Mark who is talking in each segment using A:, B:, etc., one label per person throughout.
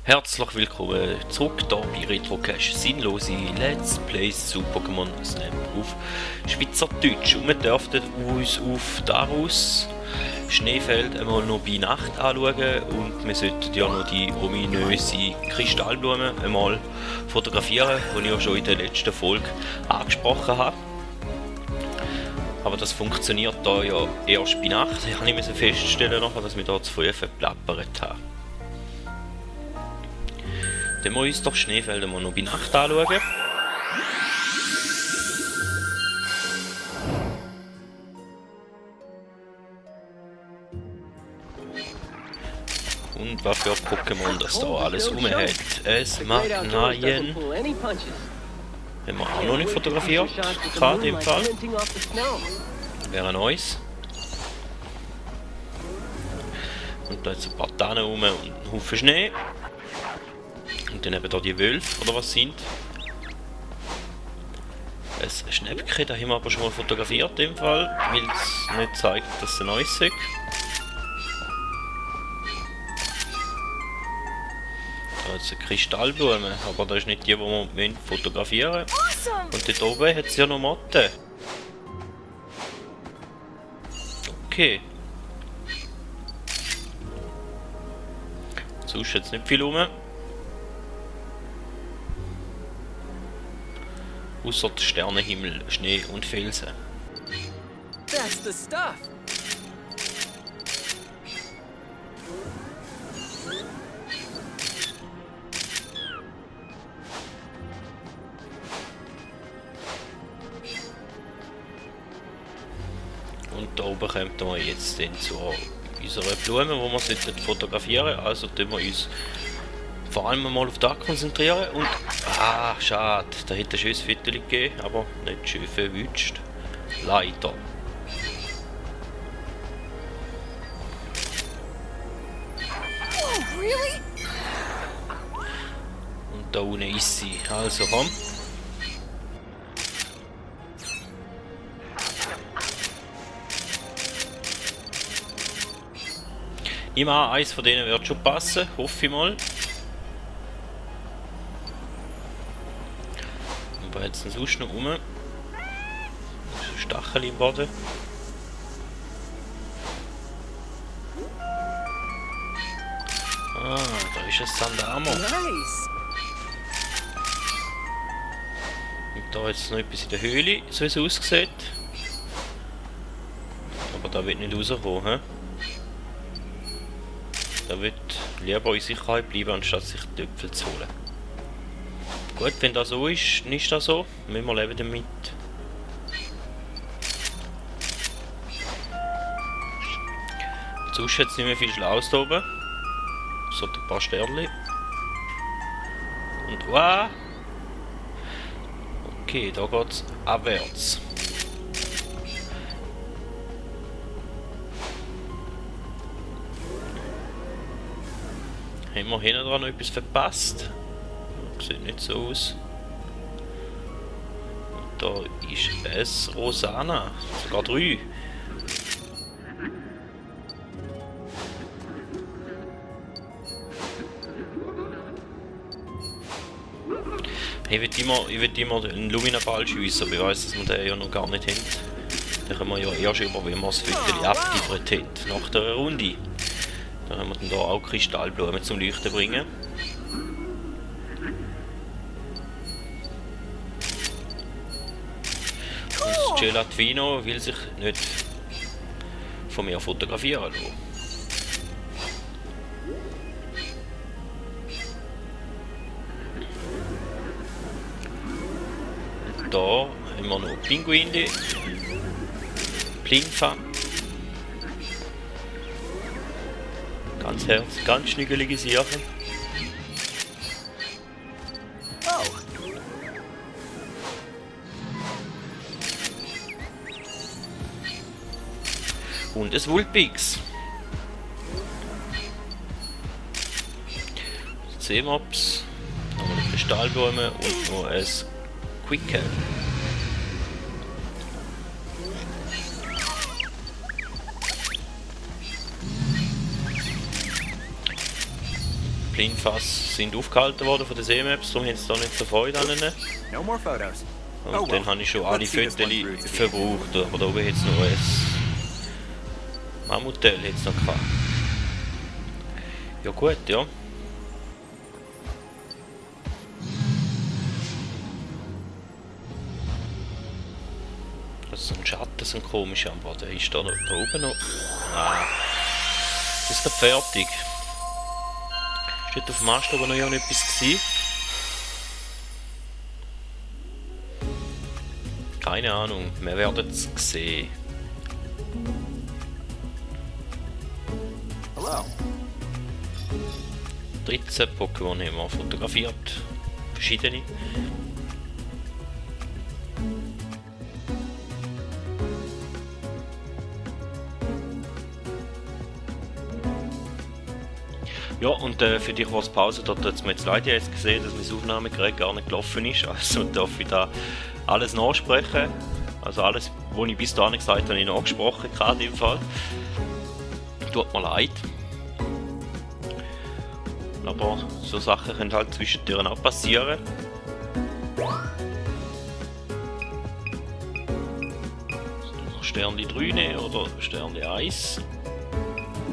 A: Herzlich willkommen zurück hier bei Retrocache Sinnlose Let's Plays zu Pokémon Snap auf Schweizerdeutsch. Und wir dürften uns auf Darus Schneefeld einmal noch bei Nacht anschauen und wir sollten ja noch die ominöse Kristallblume einmal fotografieren, die ich ja schon in der letzten Folge angesprochen habe. Aber das funktioniert da ja erst bei Nacht. Ich musste feststellen, dass wir da zu früh verplappert haben. Dann müssen wir uns doch Schneefeld mal noch bei Nacht anschauen. Und was für Pokémon das da alles rum hat. Es Magnaien. Haben wir auch noch nicht fotografiert. Kann in dem Fall. Wäre neues. Und da jetzt ein paar Tannen rum und ein Haufen Schnee. Und dann eben da die Wölfe, oder was sind? Ein Schnäppchen, das haben wir aber schon mal fotografiert in dem Fall, weil es nicht zeigt, dass es ein neues ist. Da ist eine Kristallblume, aber das ist nicht die, die wir fotografieren wollen. Und dort oben hat es ja noch Motten. Okay. Sonst jetzt nicht viel rum. Außer der Sternenhimmel, Schnee und Felsen.
B: That's the stuff.
A: Und da oben kommen wir jetzt dann zu unserer Blume, die wir fotografieren sollten. Also tun wir uns vor allem mal auf das konzentrieren und... Ah, schade, da hätte ein schönes Foto gegeben, aber nicht schön verwünscht. Leider.
B: Oh, really?
A: Und da unten ist sie. Also komm. Ich nehme an, eins von denen wird schon passen, hoffe ich mal. Aber jetzt sonst noch rum. Da ist ein Stachel im Boden. Ah, da ist ein Sandamo.
B: Nice.
A: Und da jetzt noch etwas in der Höhle, so wie es aussieht. Aber da wird nicht rauskommen, he? Da wird lieber in Sicherheit bleiben, anstatt sich die Äpfel zu holen. Gut, wenn das so ist, ist das so. Müssen wir leben damit. Sonst jetzt nicht mehr viel Schlaues da oben. So ein paar Sternchen. Und wow! Okay, da geht's abwärts. Haben wir hinten dran noch etwas verpasst? Sieht nicht so aus. Und da ist es Rosana. Sogar 3. Ich will immer einen Luminaball schiessen, aber ich weiss, dass wir den ja noch gar nicht haben. Den können wir ja erst über, wenn wir das Viertel abgeliefert haben, nach der Runde. Dann haben wir dann hier auch Kristallblumen zum Leuchten bringen. Und Gelatvino will sich nicht von mir fotografieren lassen. Und da haben wir noch Pinguine, Plinfa. Ganz schnügelige Sachen.
B: Oh,
A: Und ein Vulpix. C-Mops, noch eine Kristallblume und noch ein Quicke. Blindfass sind aufgehalten worden von den Seemaps, darum haben sie da nicht so Freude an ihnen.
B: No more photos.
A: Und dann habe ich schon alle
B: Let's see this one
A: Fotos
B: through to the
A: verbraucht, aber da oben hat es noch ein Mammutteil hat's noch gehabt. Ja gut, ja. Also so ein Schatten, so ein komischer, aber der ist da oben noch. Nein. Das ist gerade fertig. Steht auf dem Mast aber noch ja nicht etwas gewesen. Keine Ahnung, wir werden es sehen.
B: Hello.
A: 13 Pokémon haben wir fotografiert. Verschiedene. Ja, und für dich war es Pause, da hat es mir jetzt leid, ich habe jetzt gesehen, dass mein Aufnahmegerät gar nicht gelaufen ist. Also darf ich da alles nachsprechen. Also alles, was ich bis dahin gesagt habe, habe ich nachgesprochen, gerade im Fall. Tut mir leid. Aber so Sachen können halt zwischendurch auch passieren. So, Sternli 3 nehmen oder Sternli 1.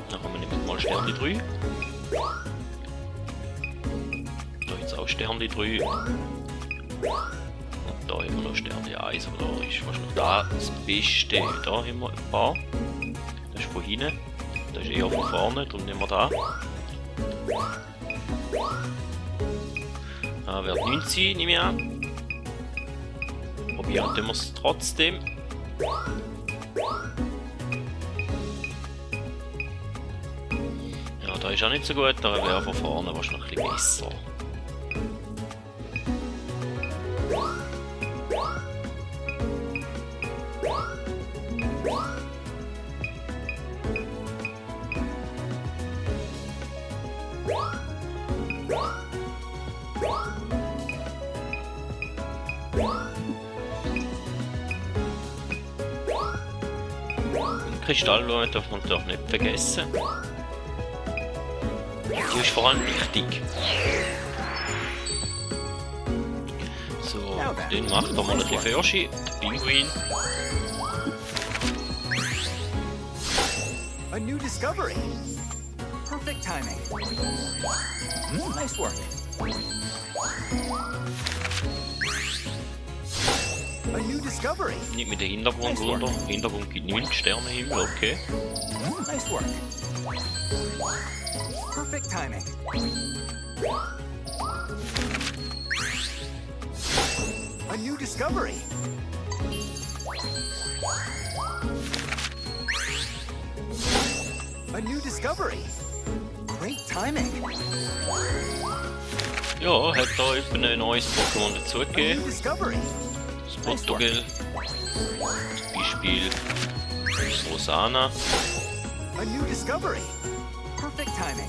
A: Dann haben wir nämlich mal Sternli 3. Da jetzt auch Sternli 3. Und da haben wir noch Sternli 1, aber da ist fast noch da das Beste. Da haben wir ein paar. Das ist von hinten. Das ist eher von vorne, darum nehmen wir da. Wird 19, nehme ich an. Probieren wir es trotzdem. Ja, da ist auch nicht so gut, da wäre von vorne wahrscheinlich ein bisschen besser. Kristallblume darf man doch nicht vergessen. Die ist vor allem wichtig. So, den macht er mal ein bisschen Förschi, der Pinguin.
B: A new discovery. Perfect timing. Nice work. A new discovery.
A: Nicht mit dem Hintergrund runter. Hintergrund gibt 9 Sterne Himmel, okay.
B: Nice work. Perfect timing. A new discovery. A new discovery. Great timing.
A: Ja, hat da eben ein neues Pokémon
B: A new
A: dazugegeben.
B: discovery.
A: Das Portugal. Zum Beispiel das Rosana.
B: A new discovery. Perfect timing.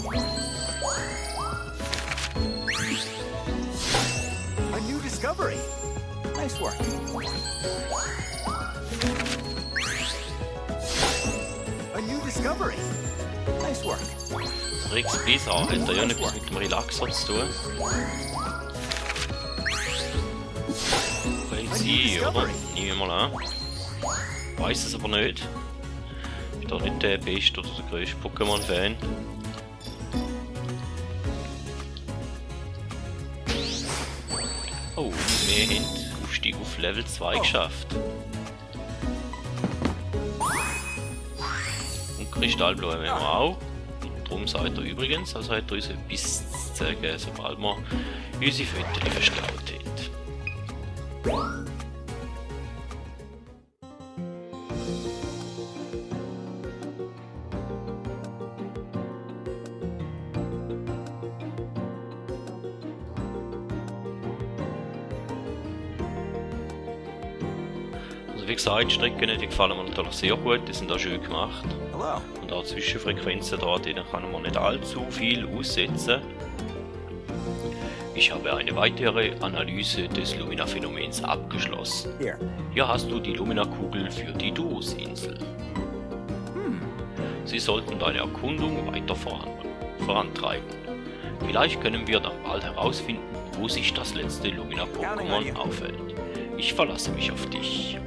B: A new discovery. Nice work. A new discovery. Nice work.
A: Rex Blizzard hat da ja nichts mit dem Relaxer zu tun. Können sie, oder? Nehmen wir mal an. Weiß es aber nicht. Ist doch nicht der beste oder der größte Pokémon-Fan. Oh, wir haben Aufstieg auf Level 2 geschafft. Und Kristallblume haben wir auch. Darum sagt er übrigens, also hat er uns etwas zu sagen, sobald wir unsere Fotos verstaut haben. Also wie gesagt, die Strecken die gefallen mir natürlich sehr gut, die sind auch schön gemacht.
B: Hello.
A: Und auch Zwischenfrequenzen da, denen kann man nicht allzu viel aussetzen. Ich habe eine weitere Analyse des Lumina-Phänomens abgeschlossen.
B: Here.
A: Hier hast du die Lumina-Kugel für die Duos-Insel. Sie sollten deine Erkundung weiter vorantreiben. Vielleicht können wir dann bald herausfinden, wo sich das letzte Lumina-Pokémon aufhält. Ich verlasse mich auf dich.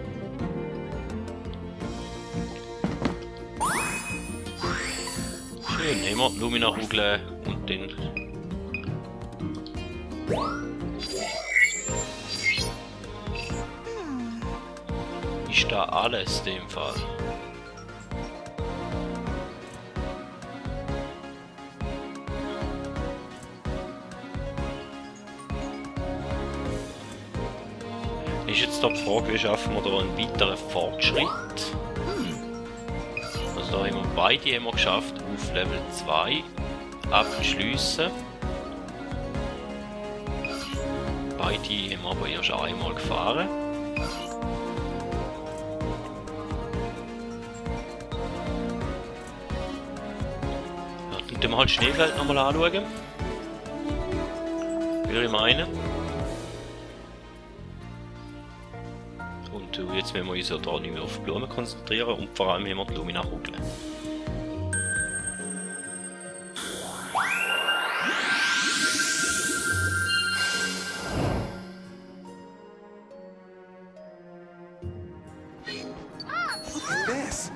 A: Schön, nehmen wir die Lumina-Kugel und den... Ist da alles in dem Fall? Ist jetzt da die Frage, wie schaffen wir da einen weiteren Fortschritt? Also da haben wir beide geschafft, auf Level 2 abzuschliessen. Beide haben wir aber erst einmal gefahren. Ja, dann tun wir halt Schneefeld nochmal anschauen. Würde ich meinen. Und jetzt müssen wir uns ja da nicht mehr auf die Blumen konzentrieren und vor allem haben wir die Lumina-Kugel.
B: Look at this.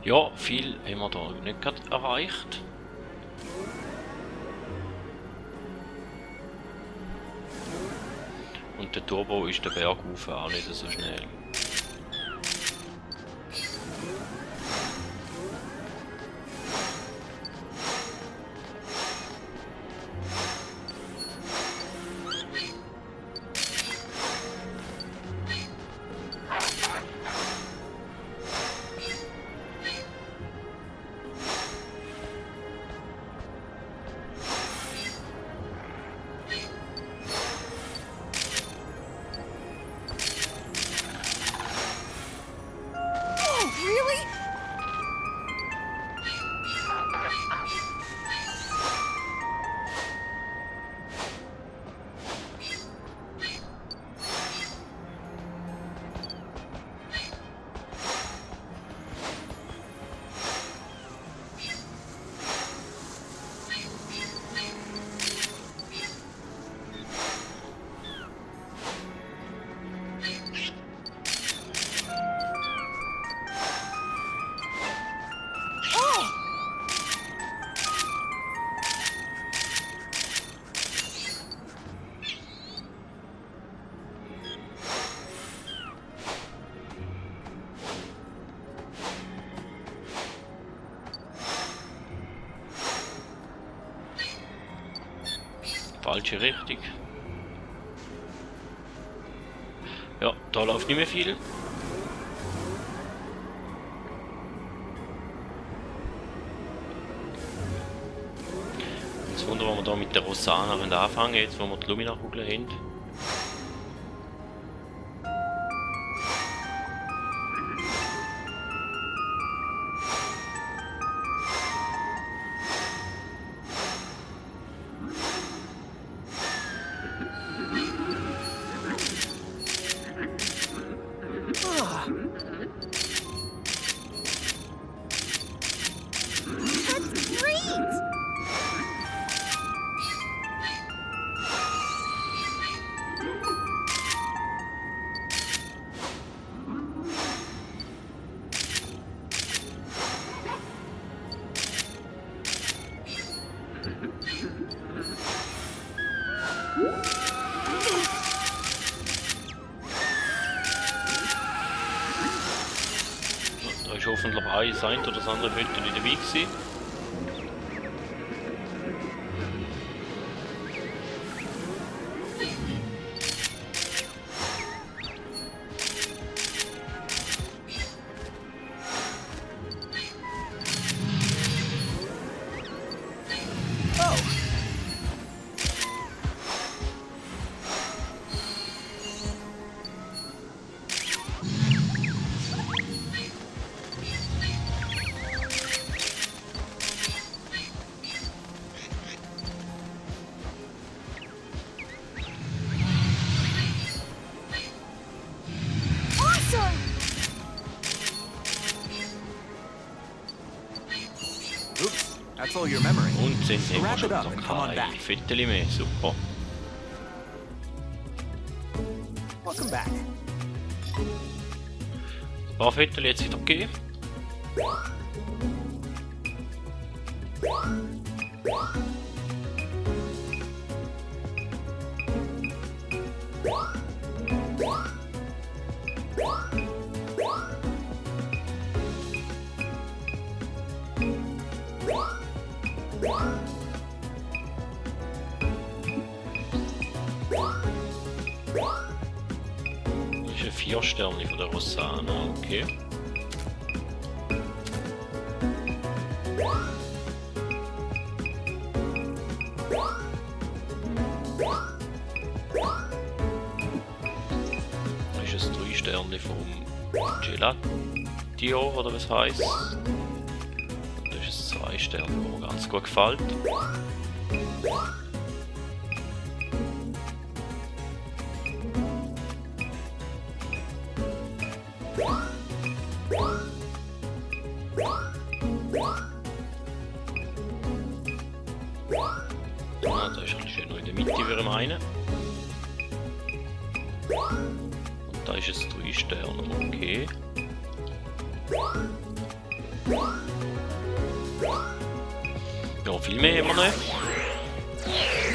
A: Ja, viel haben wir da nicht gerade erreicht. Und der Turbo ist der Berg rauf auch nicht so schnell. Falsche Richtung. Ja, da läuft nicht mehr viel. Jetzt wundern wir da mit der Rosana anfangen, jetzt wo wir die Lumina-Kugel haben. ein oder das andere Hütte dabei gewesen.
B: Oops, that's all your memory.
A: Und sind
B: So
A: immer
B: wrap
A: schon
B: it up
A: wieder
B: and come on
A: kein
B: back.
A: Viertel mehr. Super.
B: Welcome back.
A: Ein paar Viertel jetzt wieder gegeben. Das ist ein 4 Sterne von der Rossana, okay. Das ist ein 3 Sterne vom Gelatio, oder was heisst. Und das ist ein 2 Sterne, wo mir ganz gut gefällt. Ah, da ist ein schön noch in der Mitte, würde ich meinen. Und da ist es 3 Sterne, okay. Ja, viel mehr immer nicht.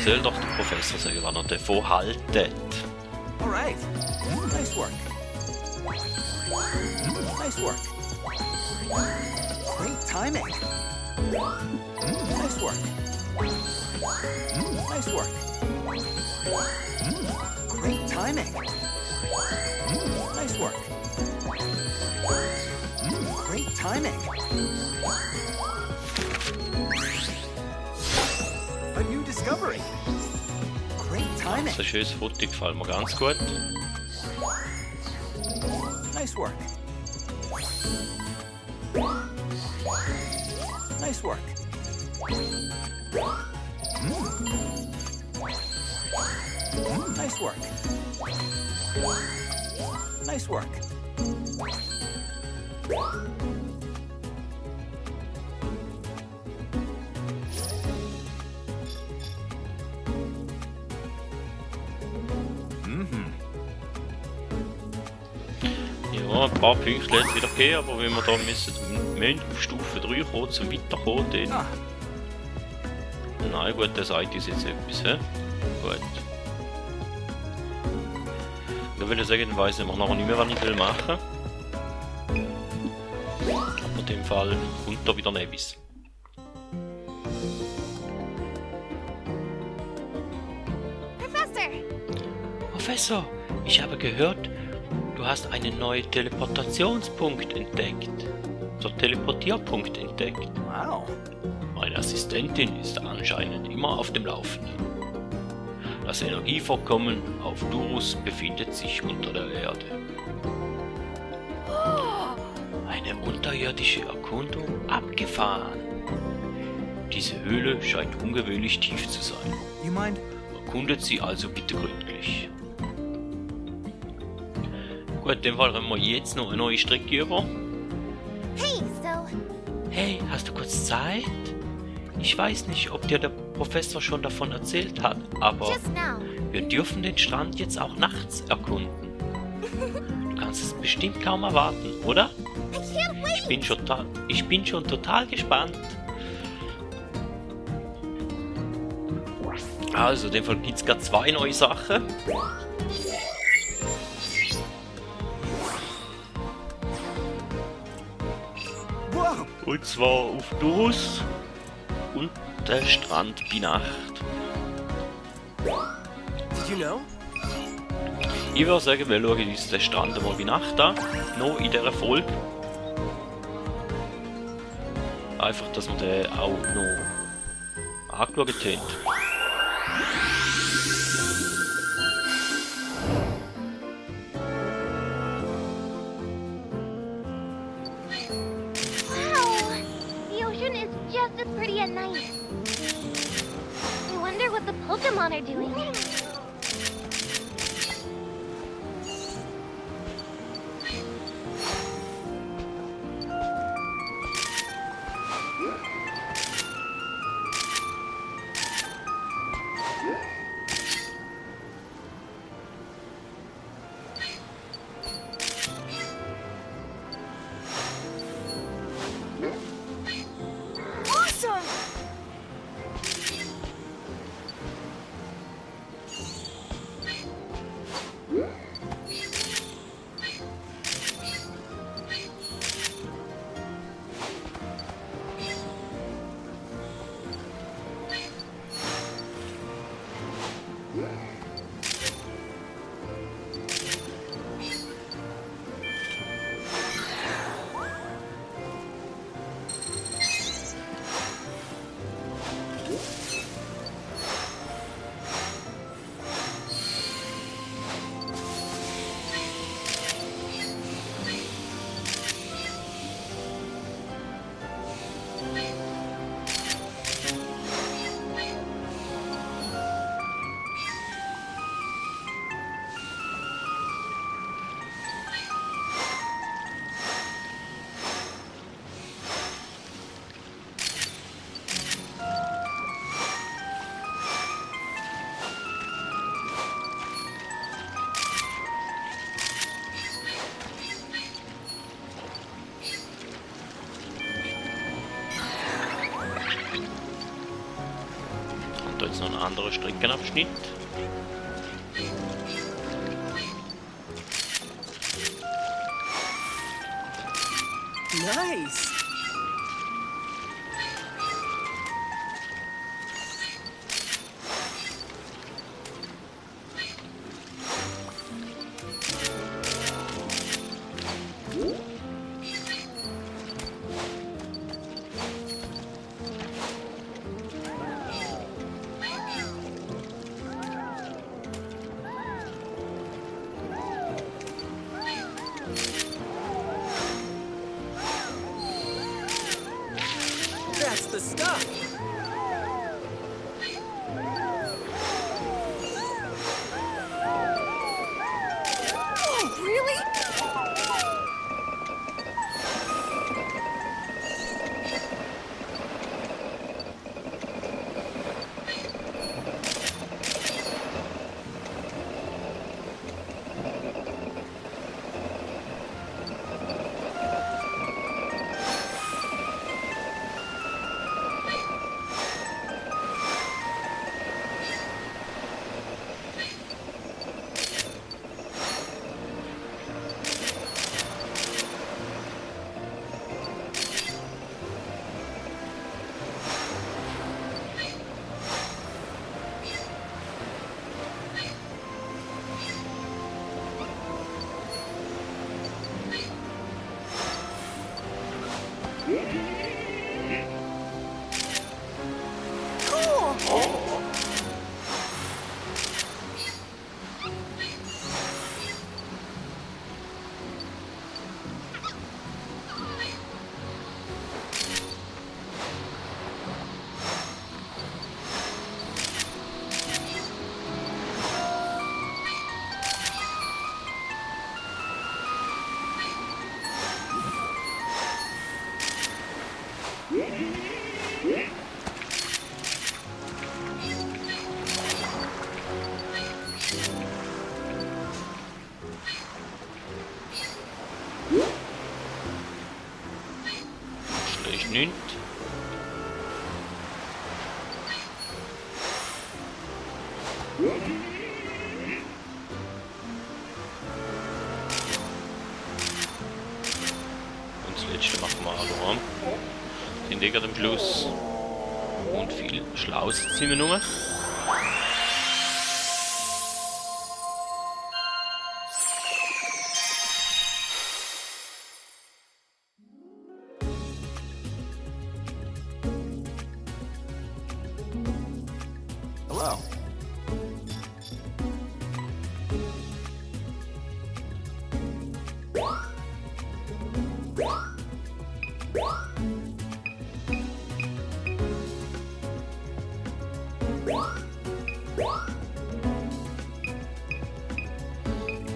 A: Soll doch der Professor sagen, wann er davon haltet.
B: All right. Nice work. Nice work. Great timing. Nice work. Nice work. Great timing. Nice work. Great timing. A new discovery. Great timing.
A: Das ist ein schönes Foto, gefällt mir ganz gut.
B: Nice work. Nice work. Nice work. Nice work.
A: Ja, ein paar Punkte jetzt wieder gehen, aber wenn wir da müssen auf Stufe 3 kommen, zum Weiterkommen, dann...
B: Ah,
A: Nein, gut, der sagt uns jetzt etwas, hä? Gut. Ich würde sagen, dann weiss ich nachher nicht mehr, was ich will machen. Aber in dem Fall kommt da wieder etwas.
C: Professor!
A: Professor, ich habe gehört, du hast einen neuen Teleportationspunkt entdeckt. So Teleportierpunkt entdeckt.
B: wow.
A: Meine Assistentin ist anscheinend immer auf dem Laufenden. Das Energievorkommen auf Durus befindet sich unter der Erde. Eine unterirdische Erkundung abgefahren. Diese Höhle scheint ungewöhnlich tief zu sein.
B: You mind?
A: Erkundet sie also bitte gründlich. Gut, in dem Fall haben wir jetzt noch eine neue Strecke über.
C: Hey, so
A: Hey, hast du kurz Zeit? Ich weiß nicht, ob dir der Professor schon davon erzählt hat, aber
C: just now.
A: wir dürfen den Strand jetzt auch nachts erkunden. Du kannst es bestimmt kaum erwarten, oder?
C: I can't wait.
A: Ich bin schon total gespannt. Also, in dem Fall gibt es gerade 2 neue Sachen. Und zwar auf Durus und der Strand bei Nacht.
B: Did you know?
A: Ich würde sagen, wir schauen uns den Strand einmal bei Nacht an, noch in dieser Folge. Einfach, dass wir den auch noch angeschaut haben.
C: Wow! The ocean is just as pretty at night. I wonder what the Pokemon are doing.
B: Awesome!
A: Und da jetzt noch ein anderer Streckenabschnitt.
B: Nice! That's the stuff! Oh, really? Cool!
A: Schlecht nicht. Und das letzte machen wir auch noch. gegen am Schluss. Und viel Schlaues sind wir nur.
B: Hello.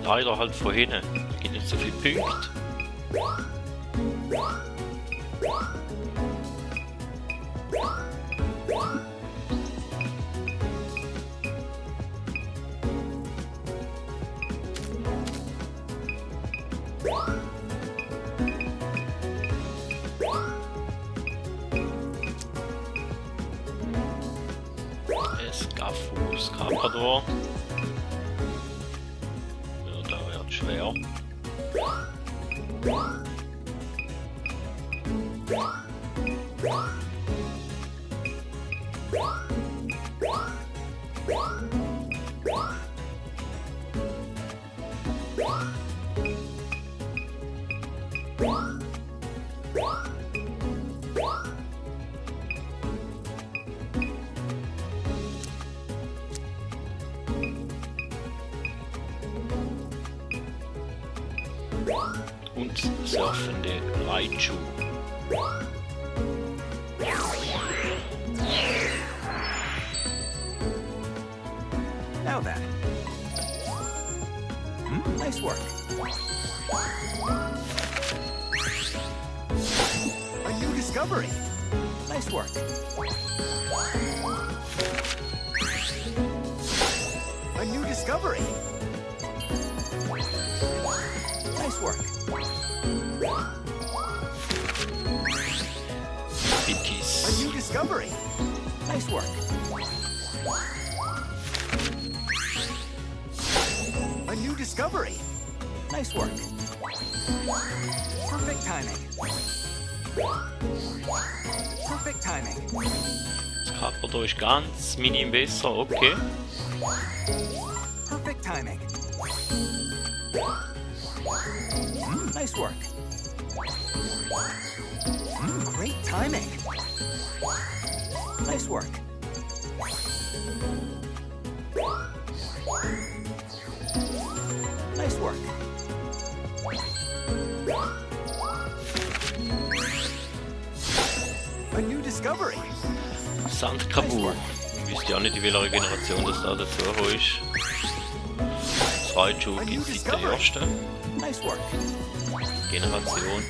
A: Leider halt von hinten. Da gibt nicht so viele Punkte. Escafus Carpador. Ja, da wird schwer. Und surfende Raichu.
B: Now then. Nice work. A new discovery. Nice work. A new discovery. Nice work. A
A: Bitties.
B: new discovery. Nice work. A new discovery. Nice work. Perfect timing. Perfect timing.
A: Das Carpador ist ganz minim besser, okay.
B: Perfect timing. Nice work. Great timing. Nice work. Nice work. A new discovery.
A: Sandkabur. Ich wüsste ja nicht, in welcher Generation das da dazu ist. Das Raichu gibt es seit der ersten
B: Nice work.
A: Generation.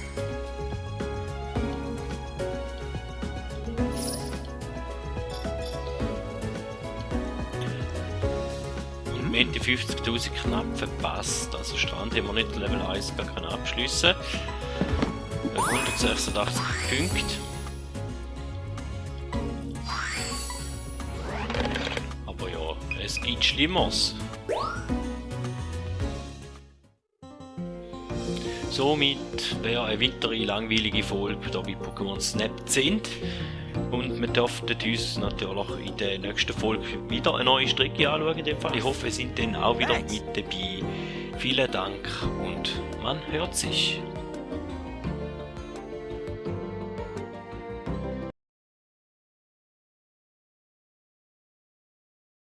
A: Und wir haben die 50.000 knapp verpasst. Also Strand haben wir nicht Level 1 gar können abschliessen. 186 Punkte. Aber ja, es gibt Schlimmeres. Somit wäre eine weitere langweilige Folge hier bei Pokémon Snap sind. Und wir dürfen uns natürlich in der nächsten Folge wieder eine neue Strecke anschauen. In dem Fall. Ich hoffe, wir sind dann auch wieder mit dabei. Vielen Dank und man hört sich.